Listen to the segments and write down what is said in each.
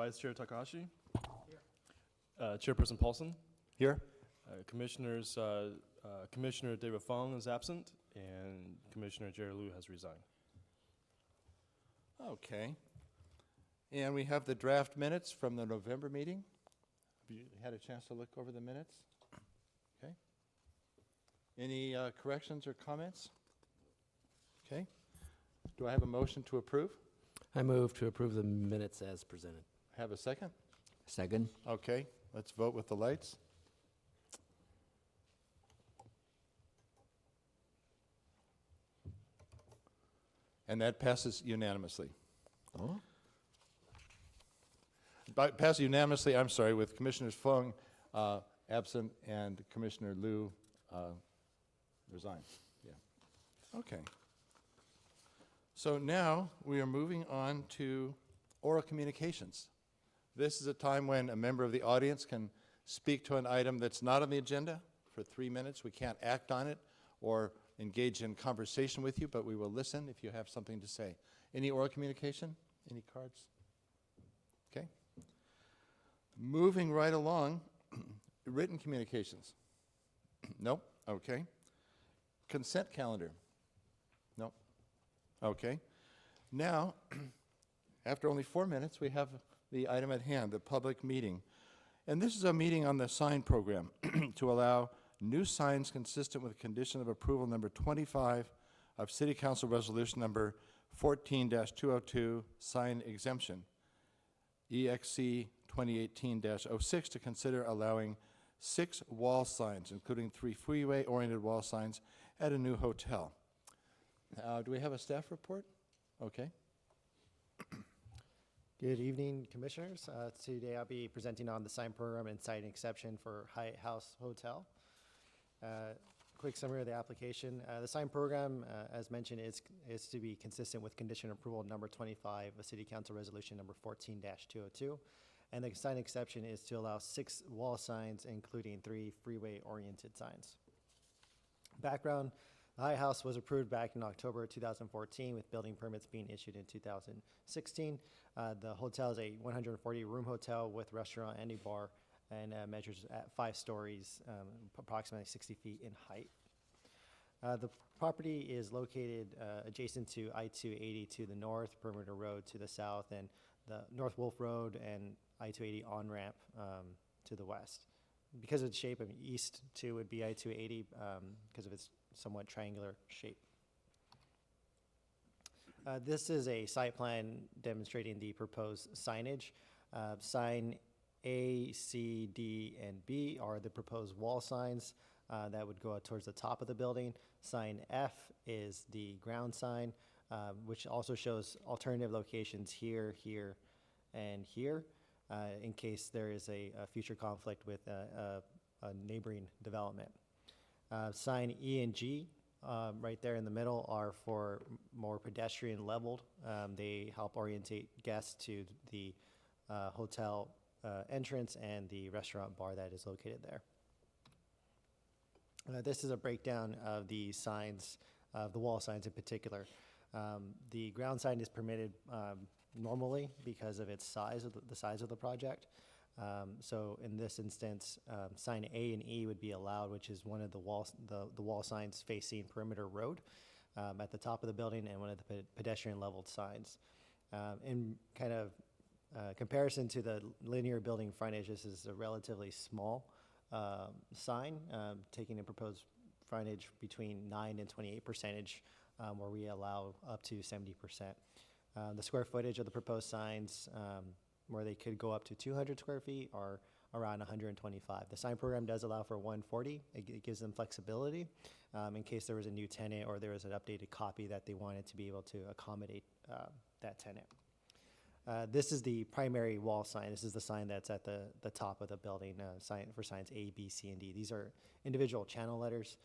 Vice Chair Takahashi. Here. Chairperson Paulson. Here. Commissioner David Fong is absent, and Commissioner Jerry Liu has resigned. Okay. And we have the draft minutes from the November meeting. Have you had a chance to look over the minutes? Okay. Any corrections or comments? Okay. Do I have a motion to approve? I move to approve the minutes as presented. Have a second? Second. Okay. Let's vote with the lights. And that passes unanimously. Oh. Passes unanimously, I'm sorry, with Commissioners Fung absent and Commissioner Liu resigned. Yeah. Okay. So now we are moving on to oral communications. This is a time when a member of the audience can speak to an item that's not on the agenda for 3 minutes. We can't act on it or engage in conversation with you, but we will listen if you have something to say. Any oral communication? Any cards? Okay. Moving right along, written communications. Nope. Okay. Consent calendar. Nope. Okay. Now, after only 4 minutes, we have the item at hand, the public meeting. And this is a meeting on the sign program to allow new signs consistent with condition of approval number 25 of City Council Resolution number 14-202, sign exemption, EXC 2018-06, to consider allowing 6 wall signs, including 3 freeway-oriented wall signs at a new hotel. Do we have a staff report? Okay. Good evening, Commissioners. Today I'll be presenting on the sign program and site exception for Hyatt House Hotel. Quick summary of the application. The sign program, as mentioned, is to be consistent with condition approval number 25 of City Council Resolution number 14-202. And the sign exception is to allow 6 wall signs, including 3 freeway-oriented signs. Background: the Hyatt House was approved back in October 2014 with building permits being issued in 2016. The hotel is a 140-room hotel with restaurant and a bar, and measures at 5 stories, approximately 60 feet in height. The property is located adjacent to I-280 to the north, Perimeter Road to the south, and the North Wolf Road and I-280 on-ramp to the west. Because of the shape of east to would be I-280 because of its somewhat triangular shape. This is a site plan demonstrating the proposed signage. Sign A, C, D, and B are the proposed wall signs that would go out towards the top of the building. Sign F is the ground sign, which also shows alternative locations here, here, and here, in case there is a future conflict with a neighboring development. Sign E and G, right there in the middle, are for more pedestrian leveled. They help orientate guests to the hotel entrance and the restaurant bar that is located there. This is a breakdown of the signs, of the wall signs in particular. The ground sign is permitted normally because of its size, the size of the project. So in this instance, sign A and E would be allowed, which is one of the wall signs facing Perimeter Road at the top of the building, and one of the pedestrian leveled signs. In kind of comparison to the linear building frontage, this is a relatively small sign, taking a proposed frontage between 9 and 28%, where we allow up to 70%. The square footage of the proposed signs, where they could go up to 200 square feet, are around 125. The sign program does allow for 140. It gives them flexibility in case there was a new tenant or there was an updated copy that they wanted to be able to accommodate that tenant. This is the primary wall sign. This is the sign that's at the top of the building, sign for signs A, B, C, and D. These are individual channel letters.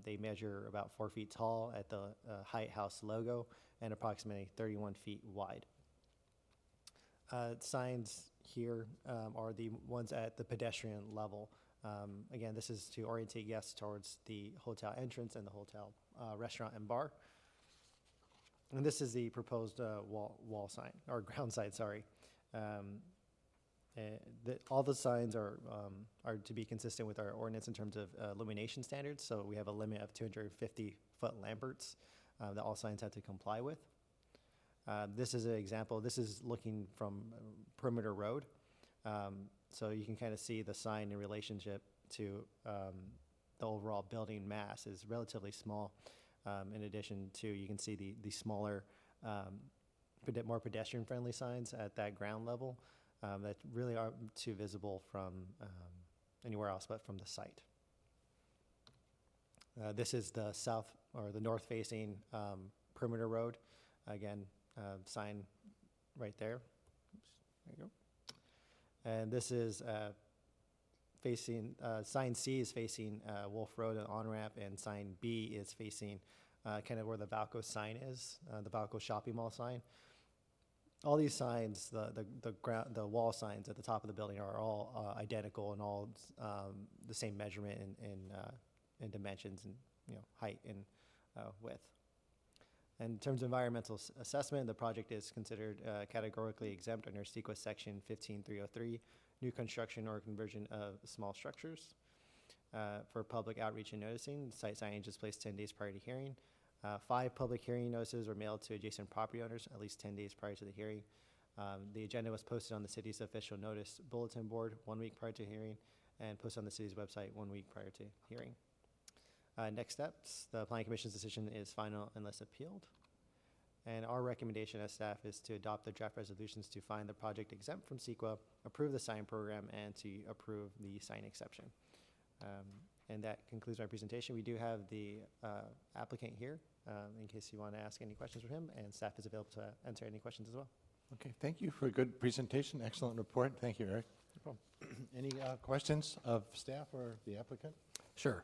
They measure about 4 feet tall at the Hyatt House logo and approximately 31 feet wide. Signs here are the ones at the pedestrian level. Again, this is to orientate guests towards the hotel entrance and the hotel restaurant and bar. And this is the proposed wall sign, or ground sign, sorry. All the signs are to be consistent with our ordinance in terms of illumination standards. So we have a limit of 250-foot lamberts that all signs have to comply with. This is an example. This is looking from Perimeter Road. So you can kind of see the sign in relationship to the overall building mass is relatively small. In addition to, you can see the smaller, more pedestrian-friendly signs at that ground level that really aren't too visible from anywhere else but from the site. This is the south or the north-facing Perimeter Road. Again, sign right there. Oops, there you go. And this is facing, sign C is facing Wolf Road and on-ramp, and sign B is facing kind of where the Valco sign is, the Valco shopping mall sign. All these signs, the wall signs at the top of the building are all identical and all the same measurement and dimensions and height and width. And in terms of environmental assessment, the project is considered categorically exempt under CEQA section 15303, new construction or conversion of small structures. For public outreach and noticing, site signage is placed 10 days prior to hearing. 5 public hearing notices were mailed to adjacent property owners at least 10 days prior to the hearing. The agenda was posted on the city's official notice bulletin board 1 week prior to hearing and posted on the city's website 1 week prior to hearing. Next steps, the Planning Commission's decision is final unless appealed. And our recommendation as staff is to adopt the draft resolutions to find the project exempt from CEQA, approve the sign program, and to approve the sign exception. And that concludes my presentation. We do have the applicant here in case you want to ask any questions from him, and staff is available to answer any questions as well. Okay, thank you for a good presentation, excellent report. Thank you, Eric. No problem. Any questions of staff or the applicant? Sure.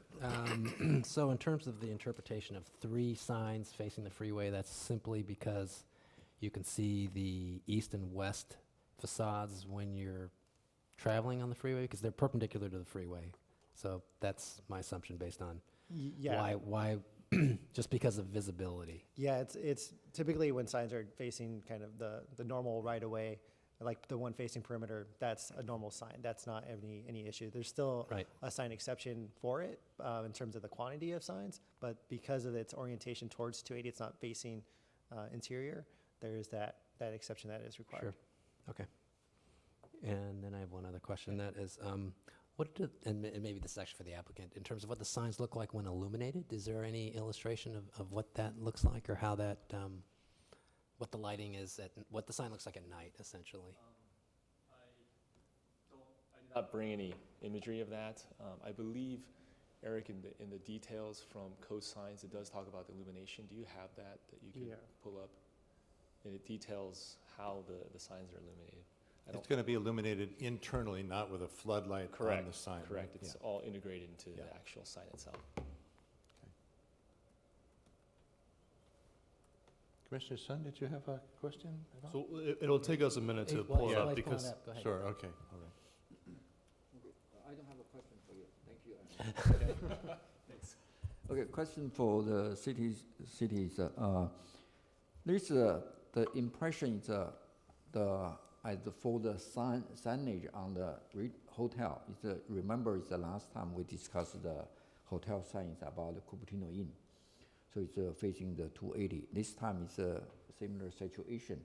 So in terms of the interpretation of 3 signs facing the freeway, that's simply because you can see the east and west facades when you're traveling on the freeway, because they're perpendicular to the freeway. So that's my assumption based on Yeah. why just because of visibility. Yeah, it's typically when signs are facing kind of the normal right of way, like the one facing perimeter, that's a normal sign. That's not any issue. There's still Right. a sign exception for it in terms of the quantity of signs, but because of its orientation towards 280, it's not facing interior. There is that exception that is required. Sure. Okay. And then I have one other question. That is, and maybe this is actually for the applicant, in terms of what the signs look like when illuminated, is there any illustration of what that looks like, or how that, what the lighting is, what the sign looks like at night, essentially? I did not bring any imagery of that. I believe, Eric, in the details from code signs, it does talk about the illumination. Do you have that you can pull up? And it details how the signs are illuminated. It's going to be illuminated internally, not with a floodlight on the sign. Correct. Right? It's Yeah. all integrated into Yeah. the actual sign itself. Commissioner Sun, did you have a question at all? So it'll take us a minute to Well, pull it while up he's pulling because, it up, go ahead. Sure, okay, all right. I don't have a question for you. Thank you. Thanks. Okay, question for the cities. This the impression is for the signage on the hotel. Remember, it's the last time we discussed the hotel signs about the Cupertino Inn. So it's facing the 280. This time it's a similar situation.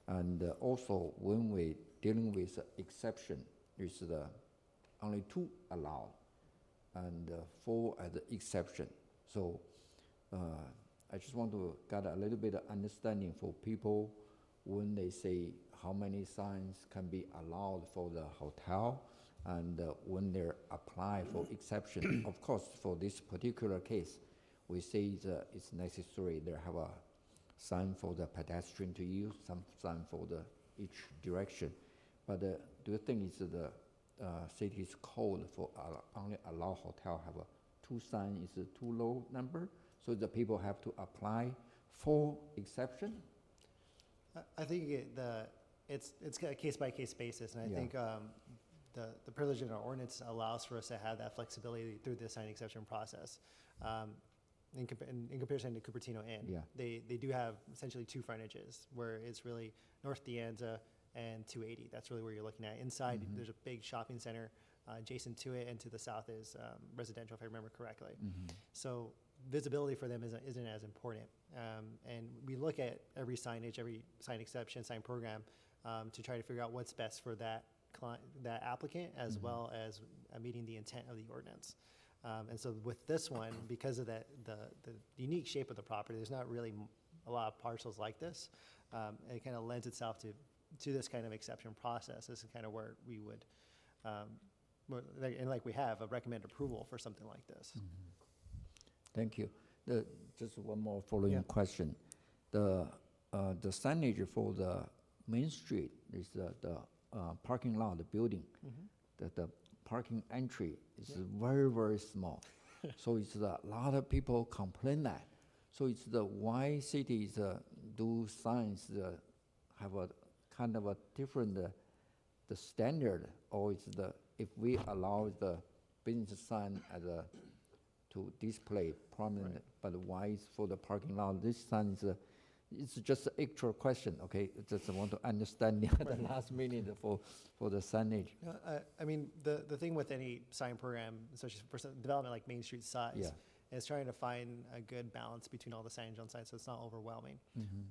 And also, when we dealing with exception, there's only 2 allowed and 4 as the exception. So I just want to get a little bit of understanding for people when they say how many signs can be allowed for the hotel, and when they apply for exception. Of course, for this particular case, we say it's necessary they have a sign for the pedestrian to use, some sign for each direction. But do you think it's the city's code for only allow hotel have 2 signs is a too low number, so the people have to apply for exception? I think it's a case-by-case basis, and I Yeah. think the privilege in our ordinance allows for us to have that flexibility through the sign exception process. In comparison to Cupertino Inn, Yeah. they do have essentially 2 frontages, where it's really North De Anza and 280. That's really where you're looking at. Inside, there's a big shopping center adjacent to it, and to the south is residential, if I remember correctly. So visibility for them isn't as important. And we look at every signage, every sign exception, sign program to try to figure out what's best for that that applicant, as well as meeting the intent of the ordinance. And so with this one, because of the unique shape of the property, there's not really a lot of parcels like this. It kind of lends itself to this kind of exception process. This is kind of where we would, and like we have, a recommend approval for something like this. Thank you. Just one more following Yeah. question. The signage for the main street is the parking lot, the building. The parking entry is very, very small. So it's a lot of people complain that. So it's why cities do signs have a kind of a different the standard, or it's if we allow the business sign to display prominent, but why is for the parking lot? This sign is it's just an actual question, okay? Just want to understand the last minute for the signage. I mean, the thing with any sign program, especially for some development like Main Street size, is trying to find a good balance between all the signage on site so it's not overwhelming.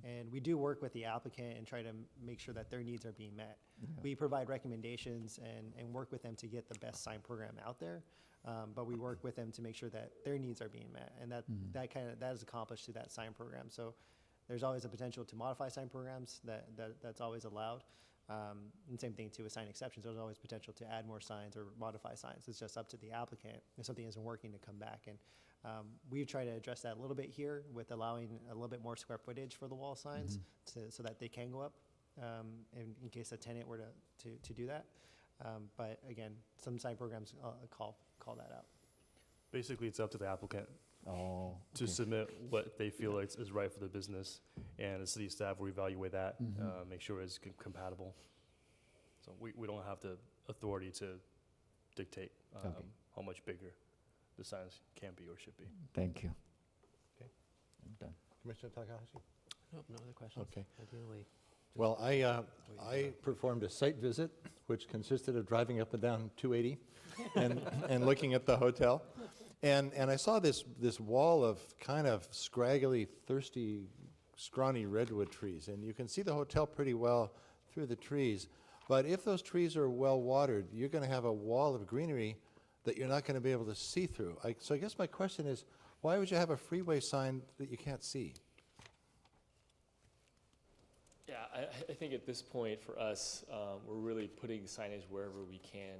And we do work with the applicant and try to make sure that their needs are being met. We provide recommendations and work with them to get the best sign program out there. But we work with them to make sure that their needs are being met, and that is accomplished through that sign program. So there's always a potential to modify sign programs that's always allowed. And same thing too with sign exceptions. There's always potential to add more signs or modify signs. It's just up to the applicant if something isn't working to come back. And we try to address that a little bit here with allowing a little bit more square footage for the wall signs so that they can go up in case a tenant were to do that. But again, some sign programs call that out. Basically, it's up to the applicant Oh, to submit what they feel like is right for the business, and the city staff will evaluate that, make sure it's compatible. So we don't have the authority to dictate Okay. how much bigger the signs can be or should be. Thank you. Okay. I'm done. Commissioner Takahashi? Nope, no other questions. Okay. Ideally. Well, I performed a site visit, which consisted of driving up and down 280 and looking at the hotel. And I saw this wall of kind of scraggly, thirsty, scrawny redwood trees. And you can see the hotel pretty well through the trees. But if those trees are well watered, you're going to have a wall of greenery that you're not going to be able to see through. So I guess my question is, why would you have a freeway sign that you can't see? Yeah, I think at this point for us, we're really putting signage wherever we can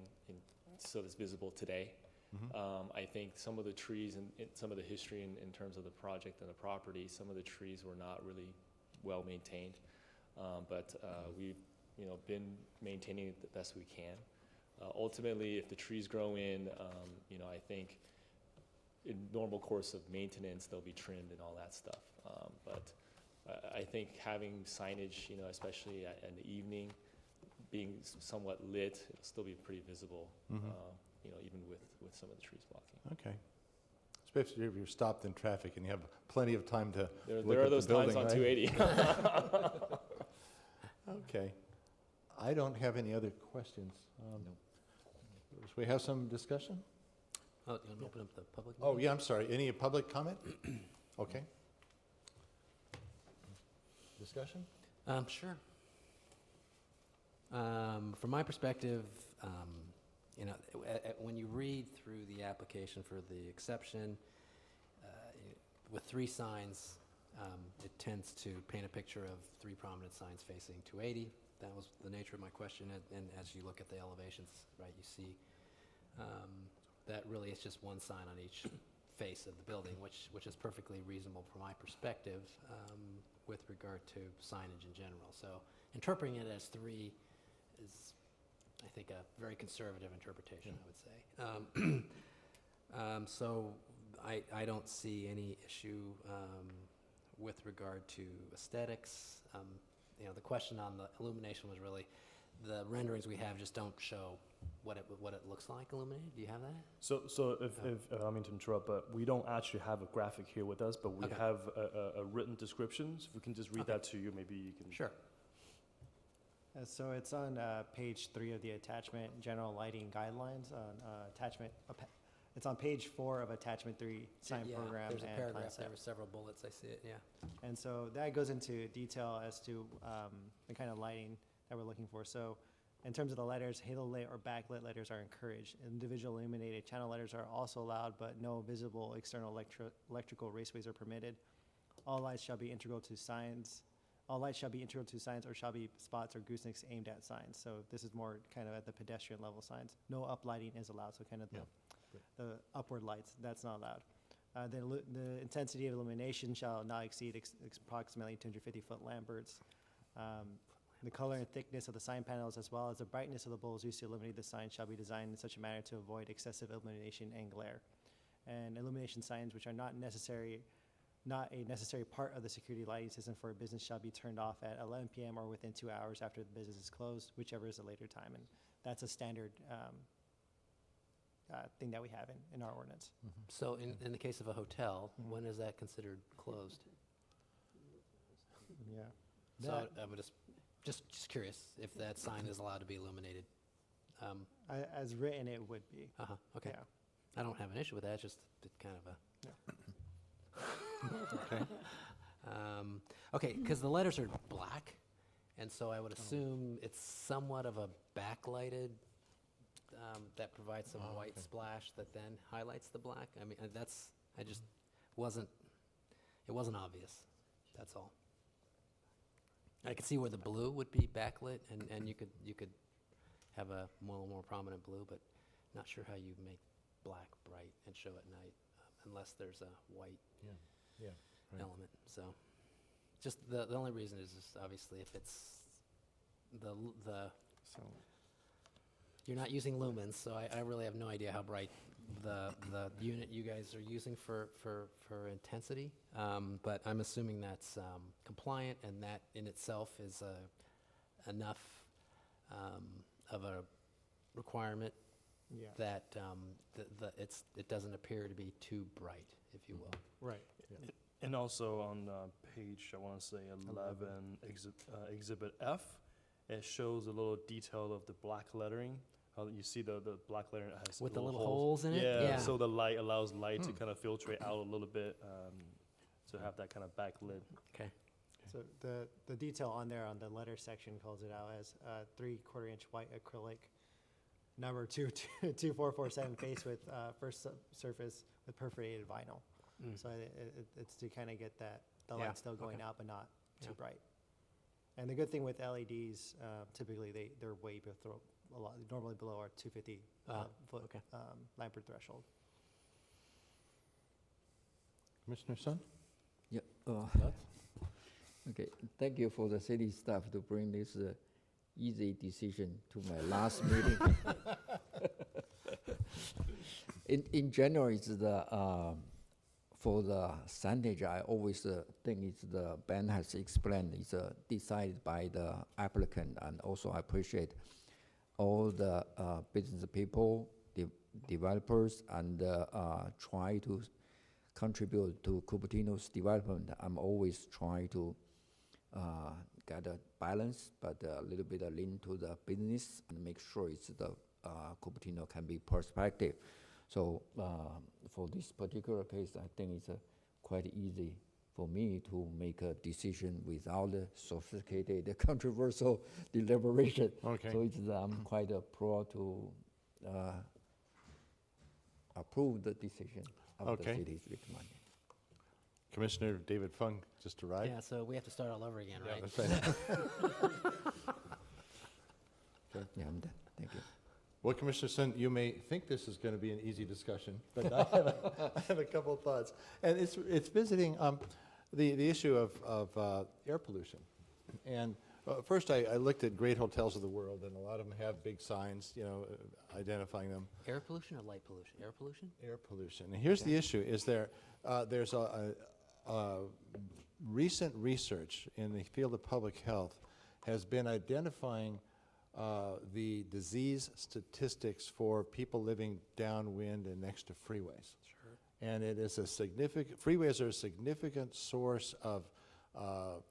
so it's visible today. I think some of the trees and some of the history in terms of the project and the property, some of the trees were not really well maintained. But we've been maintaining it the best we can. Ultimately, if the trees grow in, I think in normal course of maintenance, they'll be trimmed and all that stuff. But I think having signage, especially in the evening, being somewhat lit, it'll still be pretty visible, even with some of the trees blocking. Okay. Especially if you're stopped in traffic and you have plenty of time to There look are at those the building, times on right? 280. Okay. I don't have any other questions. So we have some discussion? Oh, you want to open up the public? Oh, meeting? yeah, I'm sorry. Any public comment? Okay. Discussion? Sure. From my perspective, when you read through the application for the exception, with 3 signs, it tends to paint a picture of 3 prominent signs facing 280. That was the nature of my question, and as you look at the elevations, right, you see that really is just 1 sign on each face of the building, which is perfectly reasonable from my perspective with regard to signage in general. So interpreting it as 3 is, I think, a very conservative interpretation, I would say. So I don't see any issue with regard to aesthetics. The question on the illumination was really, the renderings we have just don't show what it looks like illuminated. Do you have that? So if I mean to interrupt, but we don't actually have a graphic here with us, but we Okay. have a written description. So if we can just read Okay. that to you, maybe you can. Sure. So it's on page 3 of the attachment, general lighting guidelines on attachment. It's on page 4 of attachment 3, sign Yeah, program there's a and paragraph plan there set. with several bullets, I see it, yeah. And so that goes into detail as to the kind of lighting that we're looking for. So in terms of the letters, halo lit or backlit letters are encouraged. Individual illuminated channel letters are also allowed, but no visible external electrical raceways are permitted. All lights shall be integral to signs. All lights shall be integral to signs or shall be spots or goosenecks aimed at signs. So this is more kind of at the pedestrian level signs. No uplighting is allowed, so kind of the upward lights, that's not allowed. The intensity of illumination shall not exceed approximately 250-foot lamberts. The color and thickness of the sign panels, as well as the brightness of the bulbs used to illuminate the sign, shall be designed in such a manner to avoid excessive illumination and glare. And illumination signs which are not a necessary part of the security lighting system for a business shall be turned off at 11 p.m. or within 2 hours after the business is closed, whichever is a later time. And that's a standard thing that we have in our ordinance. So in the case of a hotel, when is that considered closed? Yeah. So I'm just curious if that sign is allowed to be illuminated. As written, it would be. Okay. Yeah. I don't have an issue with that, just kind of a. Okay. Okay, because the letters are black, and so I would assume it's somewhat of a backlighted that provides some white splash that then highlights the black. I mean, it wasn't obvious. That's all. I could see where the blue would be backlit, and you could have a more prominent blue, but not sure how you make black bright and show at night unless there's a white Right. element. So, just the only reason is just obviously if it's the So, you're not using lumens, so I really have no idea how bright the unit you guys are using for intensity. But I'm assuming that's compliant, and that in itself is enough of a requirement Yeah. that it doesn't appear to be too bright, if you will. Right. And also on page, I want to say 11, Exhibit F, it shows a little detail of the black lettering. How you see the black lettering has With the little holes in it? Yeah, Yeah. so the light allows light to kind of filtrate out a little bit to have that kind of backlit. Okay. So the detail on there on the letter section calls it out as 3/4 inch white acrylic, number 2447 face with first surface with perforated vinyl. So it's to kind of get the Yeah, light still going okay. out but not too Yeah. bright. And the good thing with LEDs, typically they're way normally below our 250 foot okay. Lambert threshold. Commissioner Sun? Yeah, okay, thank you for the city staff to bring this easy decision to my last meeting. In general, it's for the signage, I always think it's the Ben has explained, it's decided by the applicant, and also I appreciate all the business people, developers, and try to contribute to Cupertino's development. I'm always trying to get a balance, but a little bit lean to the business and make sure it's the Cupertino can be perspective. So for this particular case, I think it's quite easy for me to make a decision without a sophisticated, controversial deliberation. Okay. So it's, I'm quite pro to approve the decision of the Okay. city's recommendation. Commissioner David Fung just arrived. Yeah, so we have to start all over again, right? That's right. Yeah, I'm done. Thank you. Well, Commissioner Sun, you may think this is going to be an easy discussion, but I have a couple of thoughts. And it's visiting the issue of air pollution. And first, I looked at great hotels of the world, and a lot of them have big signs, identifying them. Air pollution or light pollution? Air pollution? Air pollution. And here's the issue: is there's a recent research in the field of public health has been identifying the disease statistics for people living downwind and next to freeways. Sure. And it is freeways are a significant source of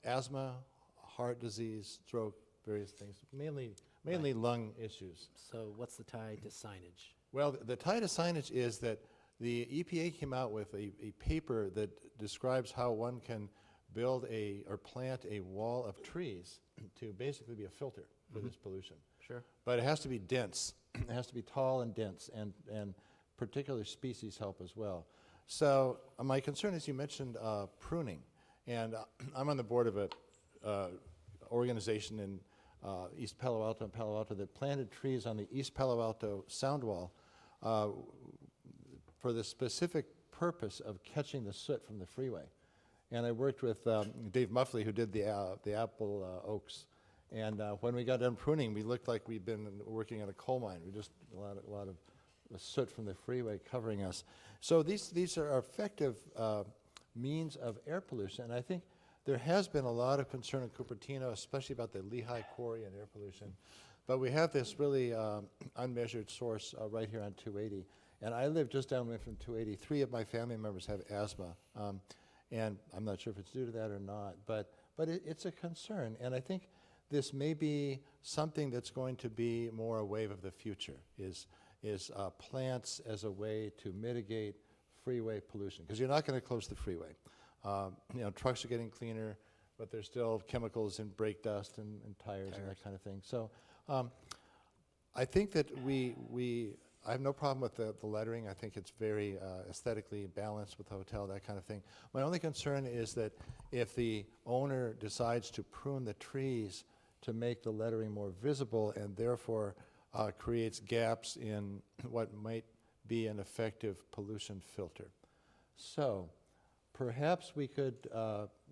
asthma, heart disease, stroke, various things, mainly lung issues. So what's the tie to signage? Well, the tie to signage is that the EPA came out with a paper that describes how one can build or plant a wall of trees to basically be a filter for this pollution. Sure. But it has to be dense. It has to be tall and dense, and particular species help as well. So my concern is you mentioned pruning, and I'm on the board of a organization in East Palo Alto that planted trees on the East Palo Alto sound wall for the specific purpose of catching the soot from the freeway. And I worked with Dave Muffley, who did the apple oaks. And when we got done pruning, we looked like we'd been working at a coal mine. We just a lot of soot from the freeway covering us. So these are effective means of air pollution. And I think there has been a lot of concern in Cupertino, especially about the Lehigh Quarry and air pollution. But we have this really unmeasured source right here on 280. And I live just downwind from 280. 3 of my family members have asthma. And I'm not sure if it's due to that or not. But it's a concern. And I think this may be something that's going to be more a wave of the future, is plants as a way to mitigate freeway pollution. Because you're not going to close the freeway. Trucks are getting cleaner, but there's still chemicals in brake dust and tires and that kind of thing. So I think that I have no problem with the lettering. I think it's very aesthetically balanced with the hotel, that kind of thing. My only concern is that if the owner decides to prune the trees to make the lettering more visible and therefore creates gaps in what might be an effective pollution filter. So perhaps we could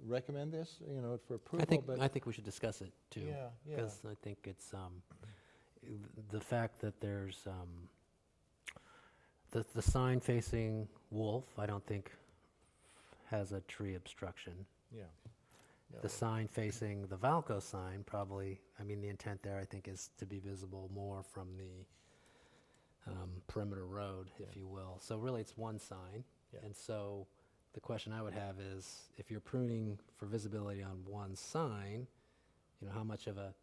recommend this, for approval. I think we should discuss it too. Yeah. Because I think it's the fact that there's the sign facing Wolf, I don't think has a tree obstruction. Yeah. The sign facing the Valco sign probably, the intent there I think is to be visible more from the perimeter road, if you will. So really it's one sign. Yeah. And so the question I would have is, if you're pruning for visibility on one sign, how much of a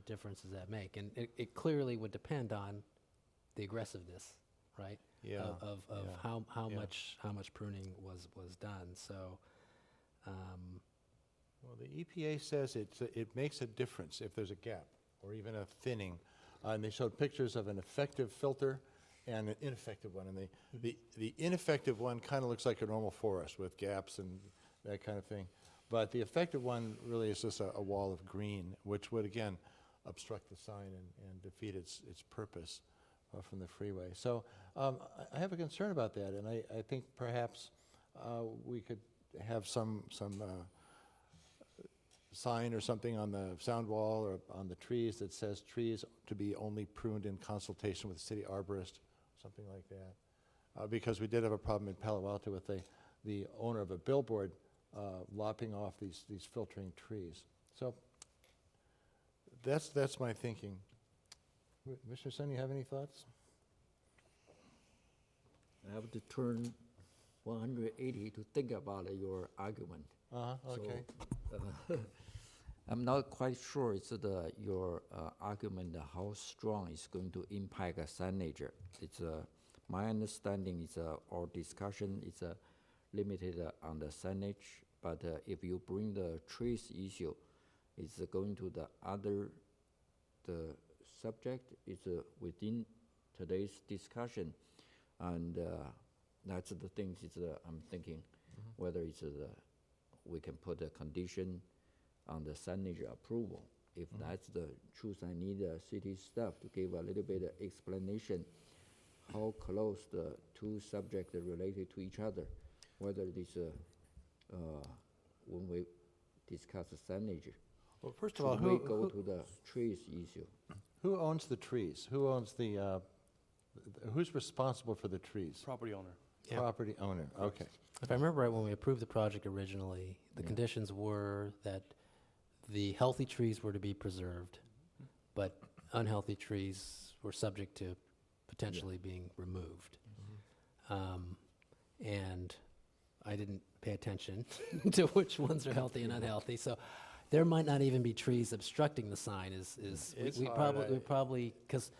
difference does that make? And it clearly would depend on the aggressiveness, right? Yeah. Of Yeah. how Yeah. much pruning was done. So Well, the EPA says it makes a difference if there's a gap or even a thinning. And they showed pictures of an effective filter and an ineffective one. And the ineffective one kind of looks like a normal forest with gaps and that kind of thing. But the effective one really is just a wall of green, which would, again, obstruct the sign and defeat its purpose from the freeway. So I have a concern about that, and I think perhaps we could have some sign or something on the sound wall or on the trees that says trees to be only pruned in consultation with the city arborist, something like that. Because we did have a problem in Palo Alto with the owner of a billboard lopping off these filtering trees. So that's my thinking. Mr. Sun, you have any thoughts? I have to turn 180 to think about your argument. Okay. So, I'm not quite sure it's your argument how strong it's going to impact a signage. It's my understanding is our discussion is limited on the signage, but if you bring the trees issue, it's going to the subject is within today's discussion, and that's the things I'm thinking, whether it's we can put a condition on the signage approval. If that's the truth, I need city staff to give a little bit of explanation how close the two subjects are related to each other, whether this when we discuss the signage. Well, first of all, we go to the trees issue? who owns the trees? Who owns who's responsible for the trees? Property owner. Yeah. Property owner, okay. if I remember right, when we approved the project originally, the Yeah. conditions were that the healthy trees were to be preserved, but unhealthy trees were subject to potentially being removed. And I didn't pay attention to which ones are healthy and unhealthy. So there might not even be trees obstructing the sign It's we hard, probably, because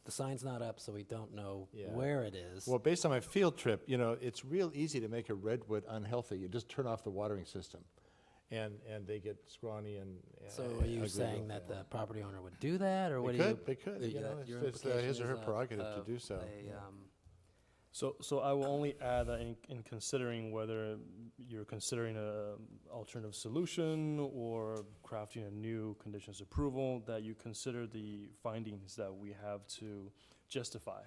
the sign's not up, so we don't know Yeah. where it is. Well, based on my field trip, it's real easy to make a redwood unhealthy. You just turn off the watering system, and they get scrawny and So are you ugly saying real that fast. the property owner would do that, or what They do you? could, they could, your it's his implication or her is prerogative to of do so. So I will only add that in considering whether you're considering a alternative solution or crafting a new conditions approval, that you consider the findings that we have to justify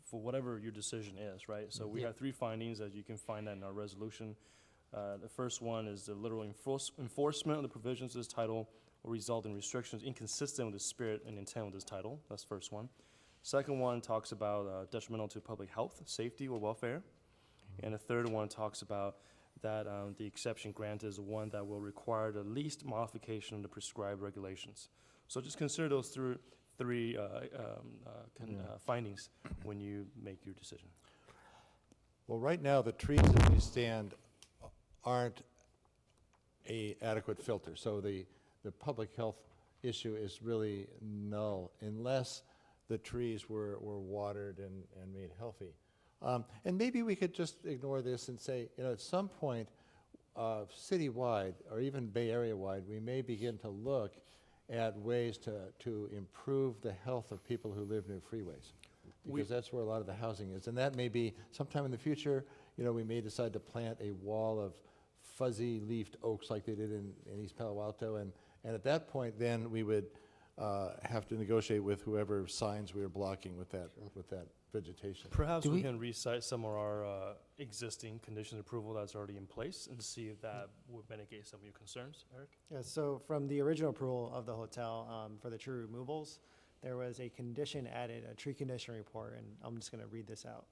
for whatever your decision is, right? So we Yeah. have 3 findings, as you can find that in our resolution. The first one is the literal enforcement of the provisions of this title will result in restrictions inconsistent with the spirit and intent of this title. That's the first one. Second one talks about detrimental to public health, safety, or welfare. And the third one talks about that the exception granted is one that will require the least modification of the prescribed regulations. So just consider those three findings when you make your decision. Well, right now, the trees as we stand aren't a adequate filter, so the public health issue is really null unless the trees were watered and made healthy. And maybe we could just ignore this and say, at some point, citywide or even Bay Area-wide, we may begin to look at ways to improve the health of people who live near freeways, because that's where a lot of the housing is. And that may be sometime in the future, we may decide to plant a wall of fuzzy-leafed oaks like they did in East Palo Alto, and at that point, then we would have to negotiate with whoever signs we are blocking with that vegetation. Perhaps Do we we- can recite some of our existing conditions of approval that's already in place and see if that would mitigate some of your concerns, Eric? Yeah, so from the original approval of the hotel, for the tree removals, there was a condition added, a tree condition report, and I'm just gonna read this out.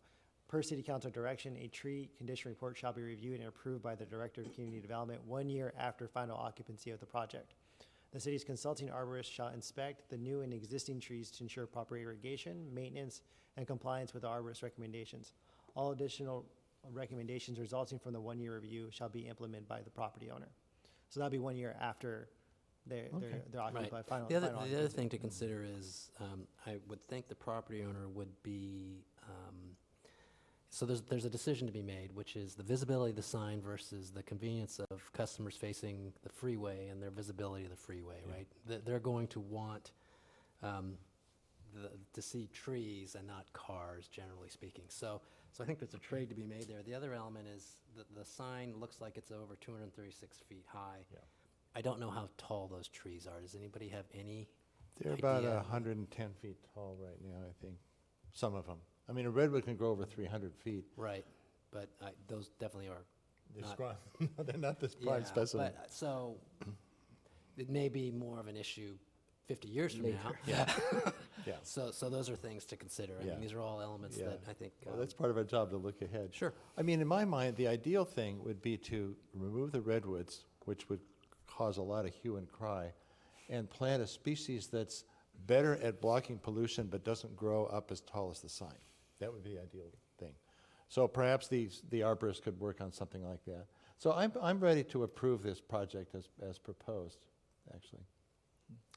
Per city council direction, a tree condition report shall be reviewed and approved by the Director of Community Development 1 year after final occupancy of the project. The city's consulting arborist shall inspect the new and existing trees to ensure proper irrigation, maintenance, and compliance with the arborist recommendations. All additional recommendations resulting from the 1 year review shall be implemented by the property owner. So that'll be 1 year after they're occupied, final The other occupancy. thing to consider is, I would think the property owner would be, so there's a decision to be made, which is the visibility of the sign versus the convenience of customers facing the freeway and their visibility of the freeway, right? They're going to want to see trees and not cars, generally speaking. So I think there's a trade to be made there. The other element is the sign looks like it's over 236 feet high. Yeah. I don't know how tall those trees are. Does anybody have any? They're about idea. 110 feet tall right now, I think, some of them. I mean, a redwood can grow over 300 feet. Right, but those definitely are. Not- They're not this Yeah, prime specimen. but, so it may be more of an issue 50 years from now. Yeah. Yeah. So those are things to consider. I Yeah. mean, these are all elements Yeah. that I think. Well, that's part of our job, to look ahead. Sure. I mean, in my mind, the ideal thing would be to remove the redwoods, which would cause a lot of hue and cry, and plant a species that's better at blocking pollution but doesn't grow up as tall as the sign. That would be the ideal thing. So perhaps the arborist could work on something like that. So I'm ready to approve this project as proposed, actually.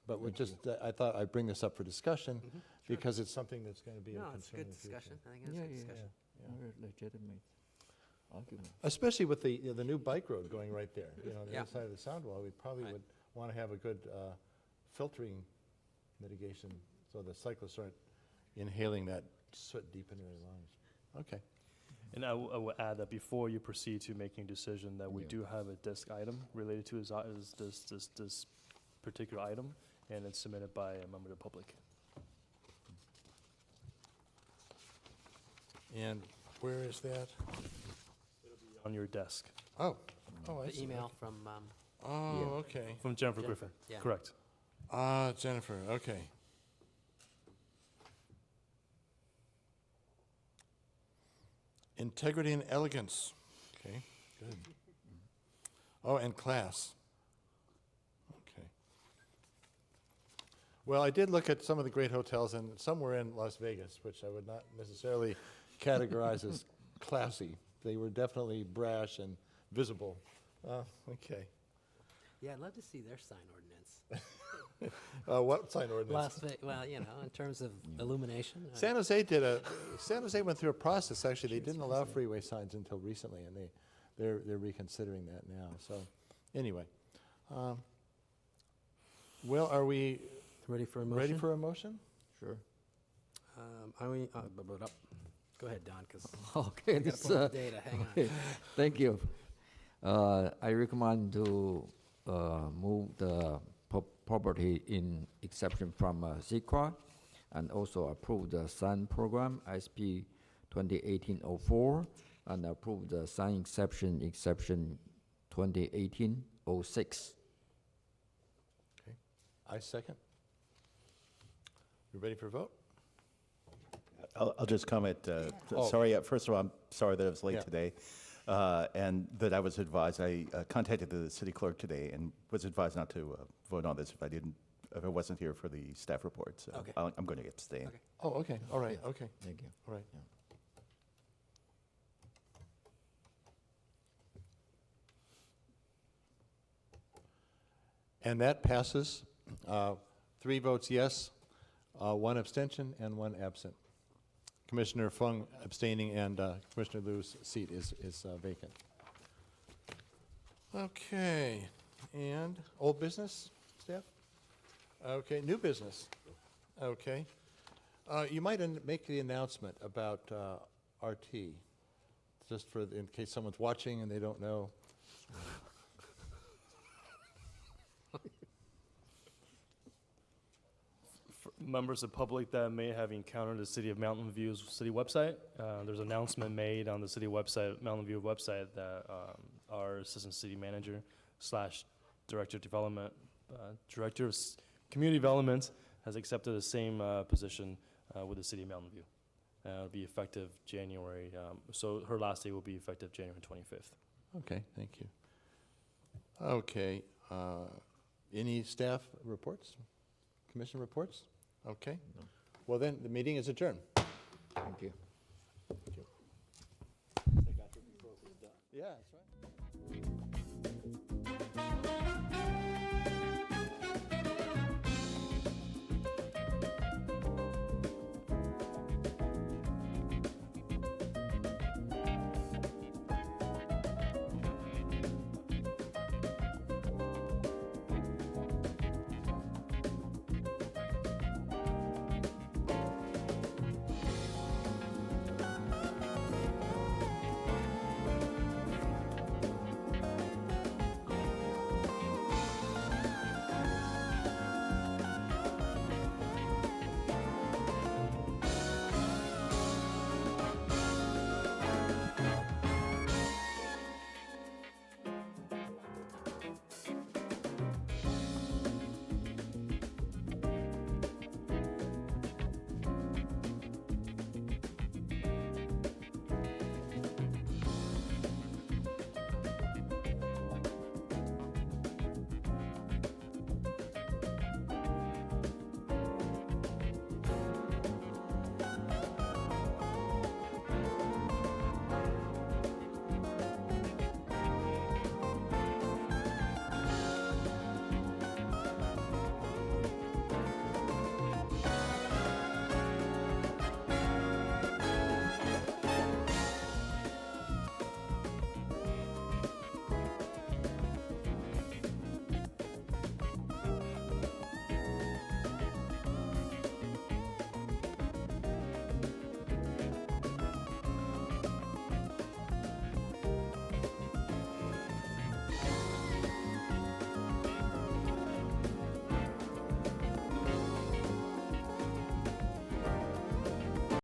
But we're just, I thought I'd bring this up for discussion because it's something that's going to be a No, it's a concern in good the future. discussion. I think it's a good discussion. Very legitimate argument. Especially with the new bike road going right there, on the Yeah. other side of the sound wall, we probably Right. would want to have a good filtering mitigation so the cyclists aren't inhaling that soot deep into their lungs. Okay. And I will add that before you proceed to making a decision, that we Yeah. do have a desk item related to this particular item, and it's submitted by a member of the public. And where is that? On your desk, I The see. email from, Oh, okay. from Jennifer Jennifer, Griffin. yeah. Correct. Jennifer, okay. Integrity and elegance. Okay, good. Oh, and class. Okay. Well, I did look at some of the great hotels, and some were in Las Vegas, which I would not necessarily categorize as classy. They were definitely brash and visible. Okay. Yeah, I'd love to see their sign ordinance. What sign ordinance? Well, you know, in terms of illumination. San Jose went through a process, actually, they didn't allow freeway signs until recently, and they're reconsidering that now, so, anyway. Well, are we Ready for a motion? ready for a motion? Sure. Go ahead, Don, because Okay, I got to this, pull up the data. Hang on. okay, thank you. I recommend to move the property in exception from SEQA and also approve the sign program, SP 2018-04, and approve the sign exception 2018-06. I second. You ready for a vote? I'll just comment, Oh. sorry, first of all, I'm sorry that I was late Yeah. today, and that I was advised, I contacted the city clerk today and was advised not to vote on this if I wasn't here for the staff report, so Okay. I'm going to abstain. Okay. Oh, okay, all right, okay, Thank you. all right. And that passes. 3 votes yes, 1 abstention, and 1 absent. Commissioner Fung abstaining, and Commissioner Liu's seat is vacant. Okay, and old business, staff? Okay, new business. Okay. You might make the announcement about RT, just in case someone's watching and they don't know. For members of public that may have encountered the City of Mountain View's city website, there's an announcement made on the city website, Mountain View website, that our assistant city manager / director of development, director of community development has accepted the same position with the city of Mountain View. It'll be effective January, so her last day will be effective January 25th. Okay, thank you. Okay, any staff reports? Commission reports? Okay. Well then, the meeting is adjourned. Thank you. Yeah, that's right.